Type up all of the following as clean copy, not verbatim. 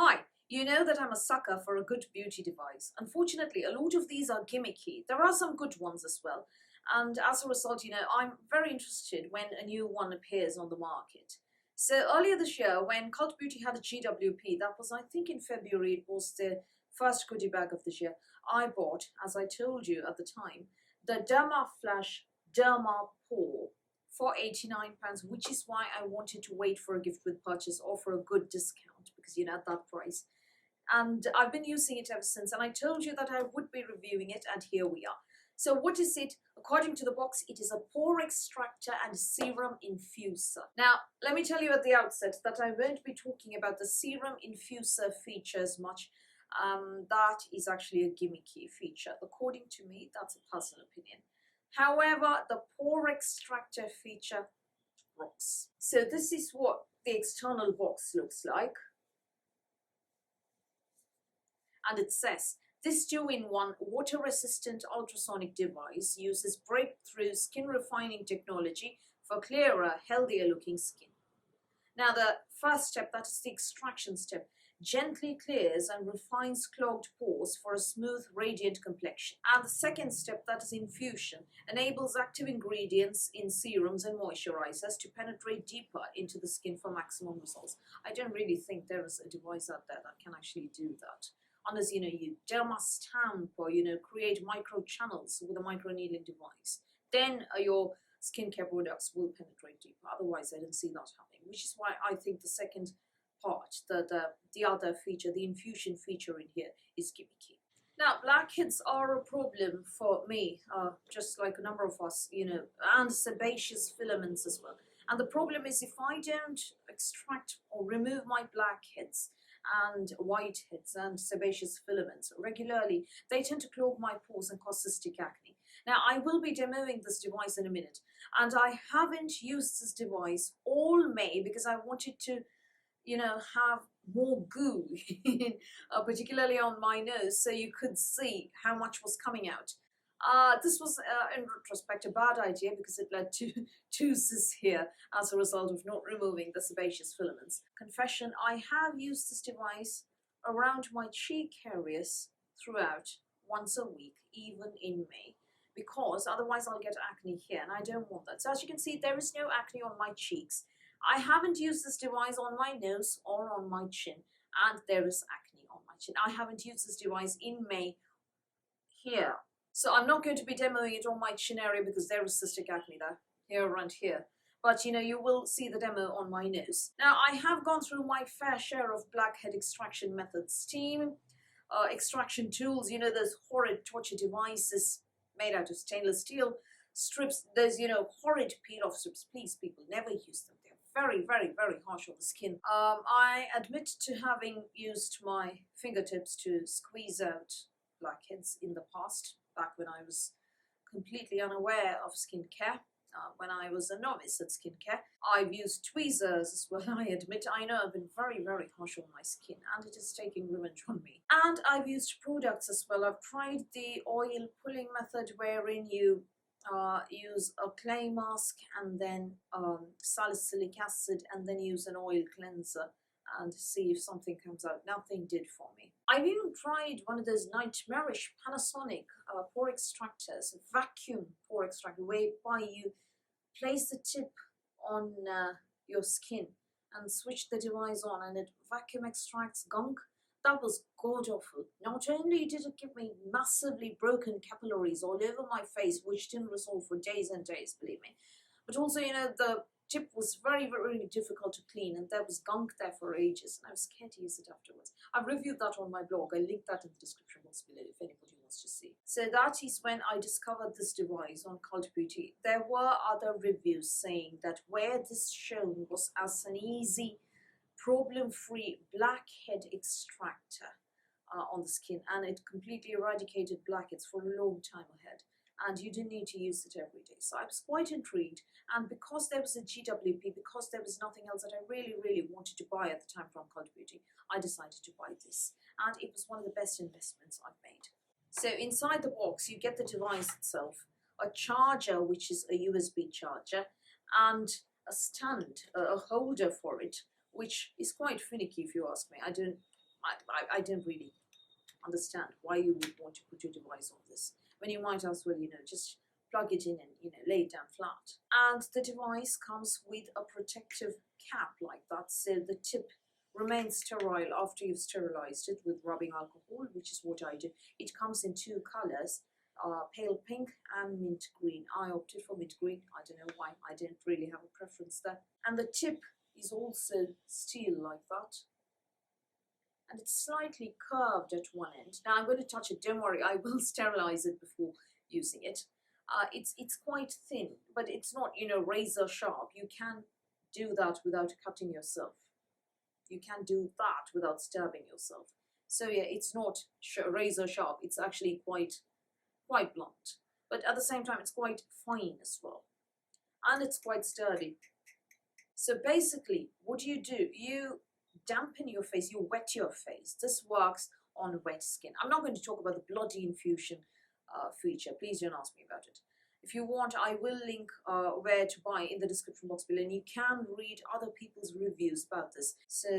Hi, you know that I'm a sucker for a good beauty device. Unfortunately, a lot of these are gimmicky. There are some good ones as well. And as a result, I'm very interested when a new one appears on the market. So earlier this year, when Cult Beauty had a GWP, that was, I think, in February, it was the first goodie bag of this year. I bought, as I told you at the time, the Dermaflash Dermapore for £89, which is why I wanted to wait for a gift with purchase or for a good discount because at that price. And I've been using it ever since, and I told you that I would be reviewing it, and here we are. So what is it? According to the box, it is a pore extractor and serum infuser. Now, let me tell you at the outset that I won't be talking about the serum infuser features much. That is actually a gimmicky feature. According to me, that's a personal opinion. However, the pore extractor feature rocks. So this is what the external box looks like. And it says, this 2-in-1 water-resistant ultrasonic device uses breakthrough skin refining technology for clearer, healthier looking skin. Now the first step, that is the extraction step, gently clears and refines clogged pores for a smooth, radiant complexion. And the second step, that is infusion, enables active ingredients in serums and moisturizers to penetrate deeper into the skin for maximum results. I don't really think there is a device out there that can actually do that. Unless, you dermastamp or, create micro channels with a microneedling device. Then your skincare products will penetrate deeper. Otherwise, I don't see that happening, which is why I think the second part, the other feature, the infusion feature in here is gimmicky. Now, blackheads are a problem for me, just like a number of us, and sebaceous filaments as well. And the problem is if I don't extract or remove my blackheads and whiteheads and sebaceous filaments regularly, they tend to clog my pores and cause cystic acne. Now, I will be demoing this device in a minute, and I haven't used this device all May because I wanted to have more goo, particularly on my nose, so you could see how much was coming out. This was, in retrospect, a bad idea because it led to two cysts here as a result of not removing the sebaceous filaments. Confession, I have used this device around my cheek areas throughout, once a week, even in May, because otherwise I'll get acne here, and I don't want that. So as you can see, there is no acne on my cheeks. I haven't used this device on my nose or on my chin, and there is acne on my chin. I haven't used this device in May here. So I'm not going to be demoing it on my chin area because there is cystic acne there, here around here. But you will see the demo on my nose. Now, I have gone through my fair share of blackhead extraction methods. Steam, extraction tools, those horrid torture devices made out of stainless steel, strips, there's, horrid peel-off strips. Please, people, never use them. They're very, very, very harsh on the skin. I admit to having used my fingertips to squeeze out blackheads in the past, back when I was completely unaware of skincare, when I was a novice at skincare. I've used tweezers as well, I admit. I know I've been very, very harsh on my skin, and it is taking revenge on me. And I've used products as well. I've tried the oil pulling method, wherein you use a clay mask and then salicylic acid and then use an oil cleanser and see if something comes out. Nothing did for me. I've even tried one of those nightmarish Panasonic pore extractors, vacuum pore extractor, whereby you place the tip on your skin and switch the device on and it vacuum extracts gunk. That was god-awful. Not only did it give me massively broken capillaries all over my face, which didn't resolve for days and days, believe me, but also, the tip was very, very difficult to clean, and there was gunk there for ages, and I was scared to use it afterwards. I've reviewed that on my blog. I linked that in the description box below if anybody wants to see. So that is when I discovered this device on Cult Beauty. There were other reviews saying that where this shown was as an easy, problem-free blackhead extractor on the skin, and it completely eradicated blackheads for a long time ahead, and you didn't need to use it every day. So I was quite intrigued, and because there was a GWP, because there was nothing else that I really, really wanted to buy at the time from Cult Beauty, I decided to buy this, and it was one of the best investments I've made. So inside the box, you get the device itself, a charger, which is a USB charger, and a stand, a holder for it, which is quite finicky if you ask me. I don't I don't really understand why you would want to put your device on this when you might as well, just plug it in and, lay it down flat. And the device comes with a protective cap like that, so the tip remains sterile after you've sterilized it with rubbing alcohol, which is what I do. It comes in two colors, pale pink and mint green. I opted for mint green. I don't know why. I didn't really have a preference there. And the tip is also steel like that. And it's slightly curved at one end. Now I'm going to touch it. Don't worry, I will sterilize it before using it. It's quite thin, but it's not, razor sharp. You can do that without cutting yourself. You can do that without stabbing yourself. So yeah, it's not razor sharp. It's actually quite blunt. But at the same time, it's quite fine as well. And it's quite sturdy. So basically, what do? You dampen your face, you wet your face. This works on wet skin. I'm not going to talk about the bloody infusion feature. Please don't ask me about it. If you want, I will link where to buy in the description box below, and you can read other people's reviews about this. So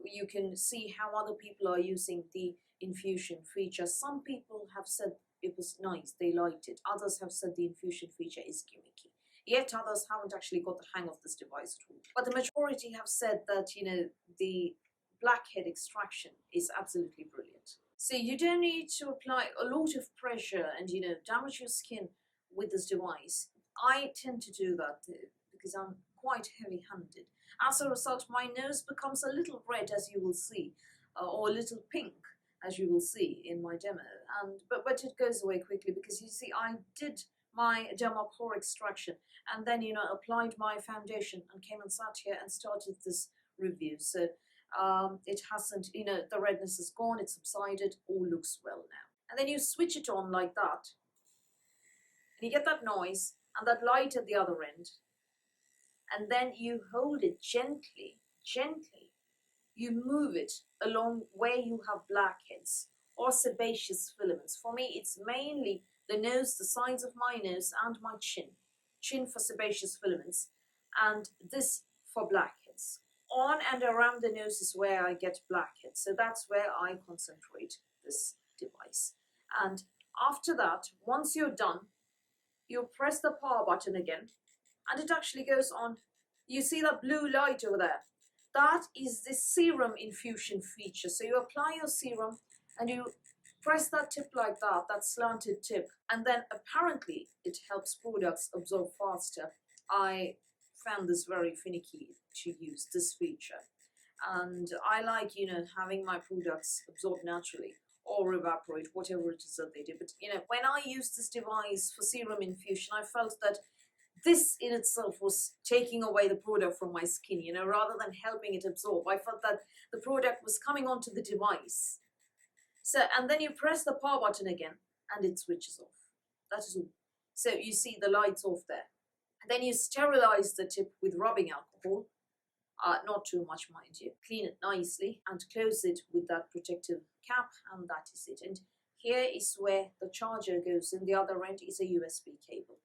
you can see how other people are using the infusion feature. Some people have said it was nice, they liked it. Others have said the infusion feature is gimmicky. Yet others haven't actually got the hang of this device at all. But the majority have said that, the blackhead extraction is absolutely brilliant. So you don't need to apply a lot of pressure and, damage your skin with this device. I tend to do that because I'm quite heavy-handed. As a result, my nose becomes a little red, as you will see, or a little pink, as you will see in my demo. But it goes away quickly because, you see, I did my Dermapore extraction and then, applied my foundation and came and sat here and started this review. So it hasn't, the redness is gone, it's subsided, all looks well now. And then you switch it on like that, and you get that noise and that light at the other end, and then you hold it gently. You move it along where you have blackheads or sebaceous filaments. For me, it's mainly the nose, the sides of my nose and my chin. Chin for sebaceous filaments, and this for blackheads. On and around the nose is where I get blackheads, so that's where I concentrate this device. And after that, once you're done, you press the power button again, and it actually goes on. You see that blue light over there? That is the serum infusion feature. So you apply your serum and you press that tip like that, that slanted tip, and then apparently it helps products absorb faster. I found this very finicky to use, this feature. And I like, having my products absorb naturally or evaporate, whatever it is that they do. But, when I used this device for serum infusion, I felt that this in itself was taking away the product from my skin, rather than helping it absorb. I felt that the product was coming onto the device. So, and then you press the power button again and it switches off. That is all. So you see the light's off there. And then you sterilize the tip with rubbing alcohol. Not too much, mind you. Clean it nicely and close it with that protective cap, and that is it. And here is where the charger goes in. The other end is a USB cable.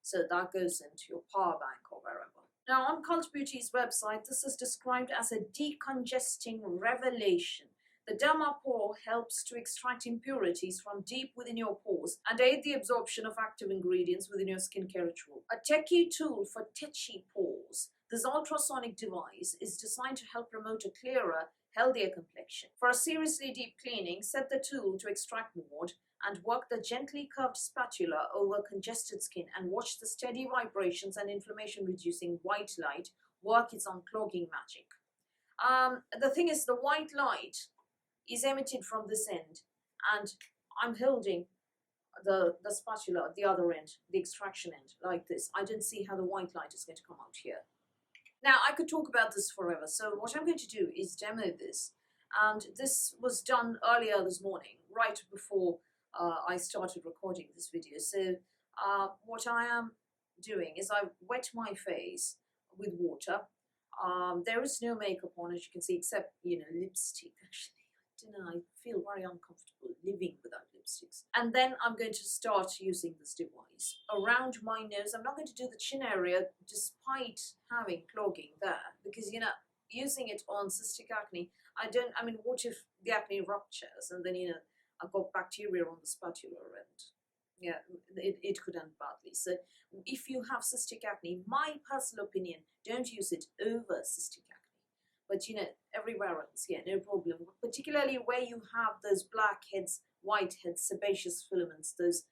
So that goes into your power bank or wherever. Now, on Cult Beauty's website, this is described as a decongesting revelation. The Dermapore helps to extract impurities from deep within your pores and aid the absorption of active ingredients within your skincare ritual. A techie tool for tetchy pores, this ultrasonic device is designed to help promote a clearer, healthier complexion. For a seriously deep cleaning, set the tool to extract mold and work the gently curved spatula over congested skin and watch the steady vibrations and inflammation-reducing white light work its unclogging magic. The thing is, the white light is emitted from this end, and I'm holding the spatula at the other end, the extraction end, like this. I don't see how the white light is going to come out here. Now, I could talk about this forever, so what I'm going to do is demo this, and this was done earlier this morning, right before I started recording this video. So what I am doing is I wet my face with water. There is no makeup on, as you can see, except, lipstick, actually. I feel very uncomfortable living without lipsticks. And then I'm going to start using this device around my nose. I'm not going to do the chin area despite having clogging there, because using it on cystic acne, I mean, what if the acne ruptures and then, I've got bacteria on the spatula and yeah, it could end badly. So if you have cystic acne, my personal opinion, don't use it over cystic acne. But everywhere else, yeah, no problem. Particularly where you have those blackheads, whiteheads, sebaceous filaments, those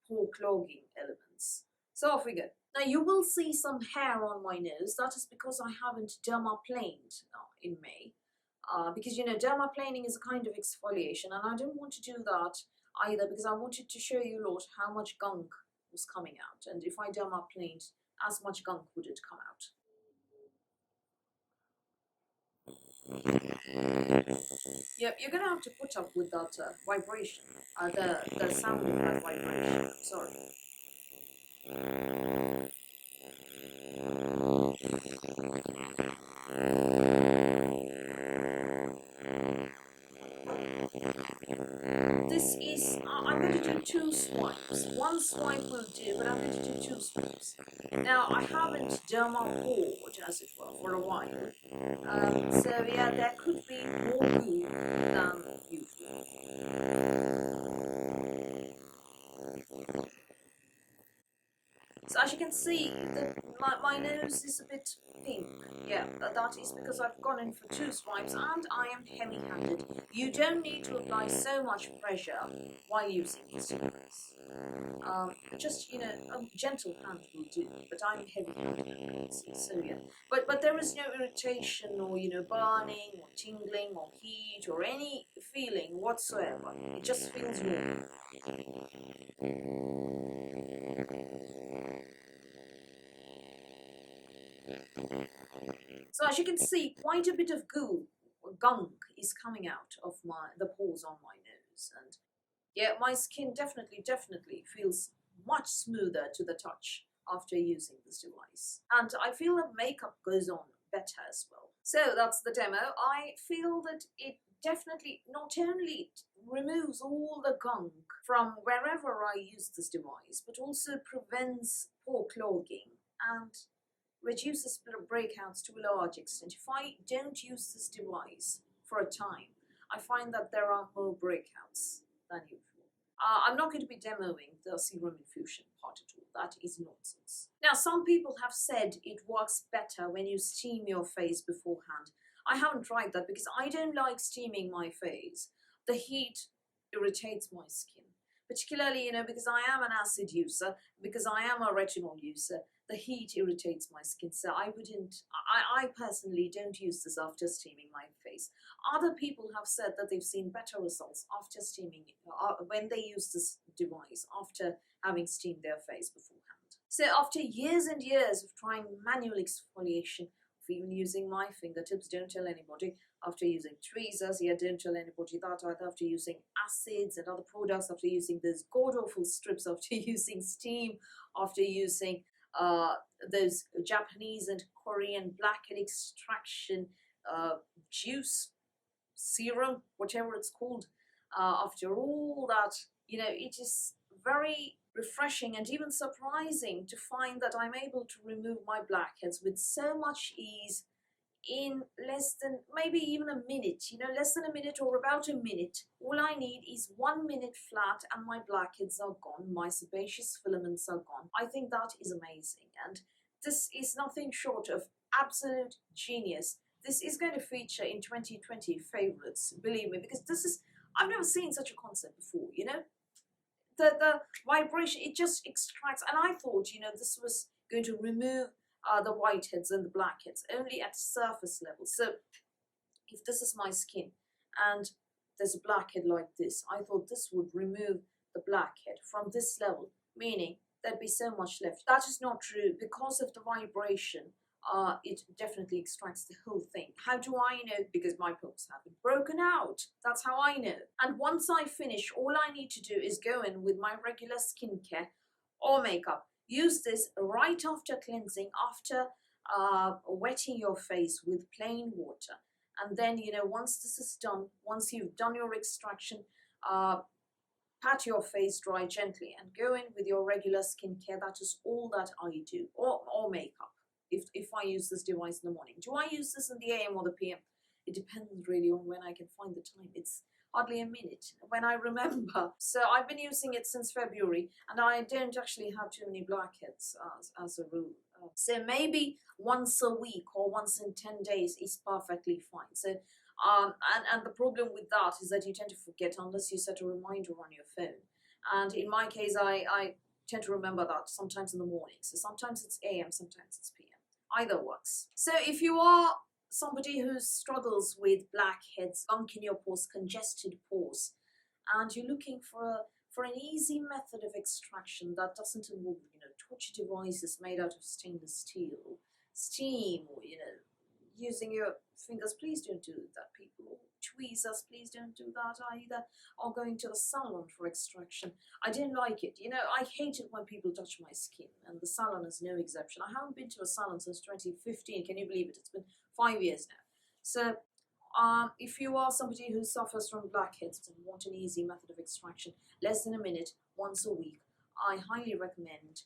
pore clogging elements. So off we go. Now you will see some hair on my nose. That is because I haven't dermaplaned in May. Because dermaplaning is a kind of exfoliation, and I don't want to do that either because I wanted to show you lot how much gunk was coming out, and if I dermaplaned, as much gunk would it come out. Yep, you're gonna have to put up with that vibration, the sound of that vibration. Sorry. This is, I'm going to do 2 swipes. 1 swipe will do, but I'm going to do 2 swipes. Now, I haven't dermapored, as it were, for a while. So yeah, there could be more goo than usual. So as you can see, my nose is a bit pink. Yeah, that is because I've gone in for 2 swipes and I am heavy-handed. You don't need to apply so much pressure while using these devices. Just, a gentle hand will do, but I'm heavy-handed, so yeah. But there is no irritation or, burning or tingling or heat or any feeling whatsoever. It just feels normal. So as you can see, quite a bit of gunk is coming out of the pores on my nose, and yeah, my skin definitely feels much smoother to the touch after using this device, and I feel that makeup goes on better as well. So that's the demo. I feel that it definitely not only removes all the gunk from wherever I use this device, but also prevents pore clogging and reduces breakouts to a large extent. If I don't use this device for a time, I find that there are more breakouts than usual. I'm not going to be demoing the serum infusion part at all. That is nonsense. Now, some people have said it works better when you steam your face beforehand. I haven't tried that because I don't like steaming my face. The heat irritates my skin. Particularly, because I am an acid user, because I am a retinol user, the heat irritates my skin. So I personally don't use this after steaming my face. Other people have said that they've seen better results after steaming, when they use this device after having steamed their face beforehand. So after years and years of trying manual exfoliation, of even using my fingertips, don't tell anybody, after using tweezers, yeah, don't tell anybody that either, after using acids and other products, after using those god-awful strips, after using steam, after using those Japanese and Korean blackhead extraction juice, serum, whatever it's called, after all that, it is very refreshing and even surprising to find that I'm able to remove my blackheads with so much ease in less than maybe even a minute, less than a minute or about a minute. All I need is 1 minute flat and my blackheads are gone, my sebaceous filaments are gone. I think that is amazing, and this is nothing short of absolute genius. This is going to feature in 2020 favorites, believe me, because I've never seen such a concept before, The vibration, it just extracts, and I thought, this was going to remove the whiteheads and the blackheads only at surface level. So if this is my skin and there's a blackhead like this, I thought this would remove the blackhead from this level, meaning there'd be so much left. That is not true. Because of the vibration, it definitely extracts the whole thing. How do I know? Because my pores haven't broken out. That's how I know. And once I finish, all I need to do is go in with my regular skincare or makeup. Use this right after cleansing, after wetting your face with plain water. And then, once this is done, once you've done your extraction, pat your face dry gently and go in with your regular skincare. That is all that I do, or makeup. if I use this device in the morning. Do I use this in the AM or the PM? It depends really on when I can find the time. It's hardly a minute when I remember. So I've been using it since February, and I don't actually have too many blackheads as a rule. So maybe once a week or once in 10 days is perfectly fine. So and the problem with that is that you tend to forget unless you set a reminder on your phone. And in my case, I tend to remember that sometimes in the morning. So sometimes it's AM, sometimes it's PM. Either works. So if you are somebody who struggles with blackheads, gunk in your pores, congested pores, and you're looking for an easy method of extraction that doesn't involve, torture devices made out of stainless steel, steam, or, using your fingers, please don't do that, people. Tweezers, please don't do that either. Or going to the salon for extraction. I don't like it. I hate it when people touch my skin, and the salon is no exception. I haven't been to a salon since 2015. Can you believe it? It's been 5 years now. So if you are somebody who suffers from blackheads and want an easy method of extraction, less than a minute, once a week, I highly recommend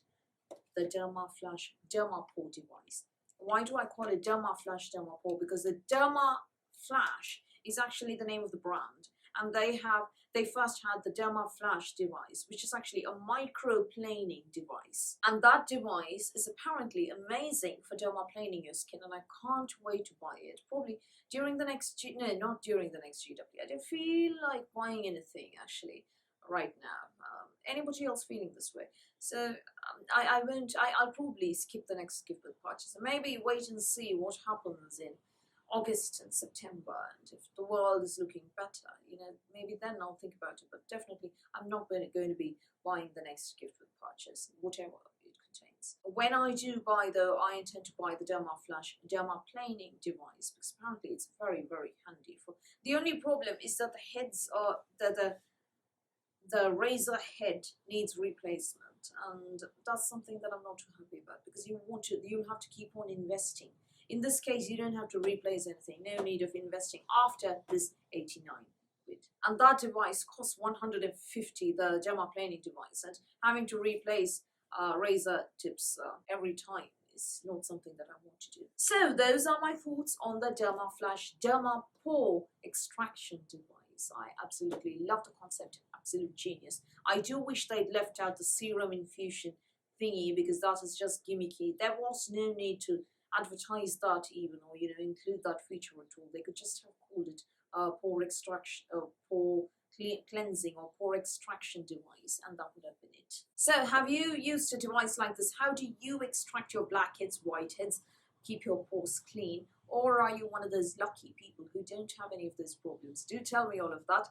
the Dermaflash Dermapore device. Why do I call it Dermaflash Dermapore? Because the Dermaflash is actually the name of the brand, and they first had the Dermaflash device, which is actually a microplaning device, and that device is apparently amazing for dermaplaning your skin, and I can't wait to buy it. Probably during the next not during the next GW. I don't feel like buying anything actually right now. Anybody else feeling this way? So I won't. I'll probably skip the next gift with purchase, and maybe wait and see what happens in August and September, and if the world is looking better, maybe then I'll think about it. But definitely, I'm not going to be buying the next gift with purchase, whatever it contains. When I do buy, though, I intend to buy the Dermaflash Dermaplaning device, because apparently it's very, very handy. The only problem is that the heads are the razor head needs replacement, and that's something that I'm not too happy about, because you'll have to keep on investing. In this case, you don't have to replace anything. No need of investing after this 89 quid. And that device costs 150, the dermaplaning device, and having to replace razor tips every time is not something that I want to do. So those are my thoughts on the Dermaflash Dermapore extraction device. I absolutely love the concept, absolute genius. I do wish they'd left out the serum infusion thingy, because that is just gimmicky. There was no need to advertise that even, or include that feature at all. They could just have called it pore extraction, pore cleansing, or pore extraction device, and that would have been it. So have you used a device like this? How do you extract your blackheads, whiteheads, keep your pores clean? Or are you one of those lucky people who don't have any of those problems? Do tell me all of that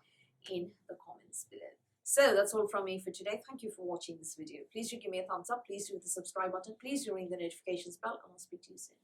in the comments below. So that's all from me for today. Thank you for watching this video. Please do give me a thumbs up. Please do hit the subscribe button. Please do ring the notifications bell, and I'll speak to you soon.